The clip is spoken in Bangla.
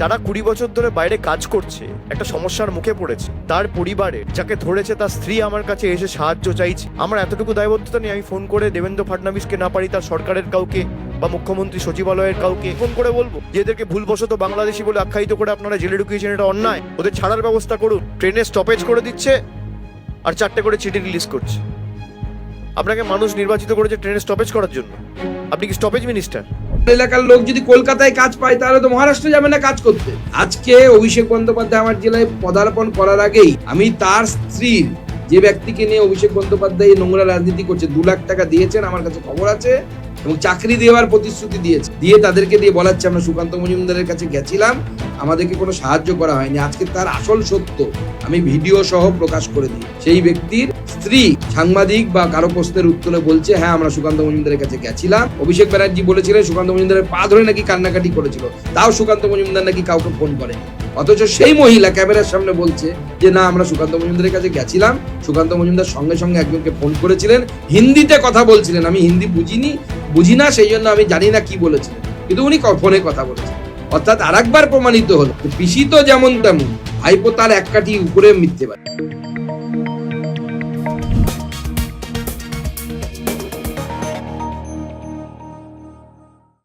যারা 20 বছর ধরে বাইরে কাজ করছে, একটা সমস্যার মুখে পড়েছে, তার পরিবারে যাকে ধরেছে তার স্ত্রী আমার কাছে এসে সাহায্য চাইছে, আমার এতটুকু দায়বদ্ধতা নেই আমি ফোন করে দেবেন্দ্র ফাডনাভিসকে না পারি তার সরকারের কাউকে বা মুখ্যমন্ত্রী সচিবালয়ের কাউকে ফোন করে বলবো যে এদেরকে ভুলবশত বাংলাদেশি বলে আখ্যায়িত করে আপনারা জেলে ঢুকিয়েছেন, এটা অন্যায়, ওদের ছাড়ার ব্যবস্থা করুন। ট্রেনে স্টপেজ করে দিচ্ছে আর 4টে করে চিঠি রিলিজ করছে। আপনাকে মানুষ নির্বাচিত করেছে ট্রেনে স্টপেজ করার জন্য, আপনি কি স্টপেজ মিনিস্টার? এলাকার লোক যদি কলকাতায় কাজ পায় তাহলে তো মহারাষ্ট্রে যাবে না কাজ করতে। আজকে অভিষেক বন্দ্যোপাধ্যায় আমার জেলায় পদার্পণ করার আগেই আমি তার স্ত্রীর, যে ব্যক্তিকে নিয়ে অভিষেক বন্দ্যোপাধ্যায় নোংরা রাজনীতি করছে, 2 লাখ টাকা দিয়েছেন, আমার কাছে খবর আছে, এবং চাকরি দেওয়ার প্রতিশ্রুতি দিয়েছে, দিয়ে তাদেরকে দিয়ে বলাচ্ছে আমরা সুকান্ত মজুমদারের কাছে গেছিলাম, আমাদেরকে কোনো সাহায্য করা হয়নি। আজকে তার আসল সত্য আমি ভিডিও সহ প্রকাশ করে দিই। সেই ব্যক্তির স্ত্রী সাংবাদিক বা কারো প্রশ্নের উত্তরে বলছে হ্যাঁ আমরা সুকান্ত মজুমদারের কাছে গেছিলাম। অভিষেক ব্যানার্জি বলেছিলেন সুকান্ত মজুমদারের পা ধরে নাকি কান্নাকাটি করেছিল, তাও সুকান্ত মজুমদার নাকি কাউকে ফোন করে, অথচ সেই মহিলা ক্যামেরার সামনে বলছে যে না আমরা সুকান্ত মজুমদারের কাছে গেছিলাম, সুকান্ত মজুমদার সঙ্গে সঙ্গে একজনকে ফোন করেছিলেন, হিন্দিতে কথা বলছিলেন, আমি হিন্দি বুঝি না সেই জন্য আমি জানি না কি বলেছিলেন, কিন্তু উনি ফোনে কথা বলেছেন। অর্থাৎ আরেকবার প্রমাণিত হলো পিসি তো যেমন তেমন, ভাইপো তার এক কাঠি উপরে মিথ্যেবাদী।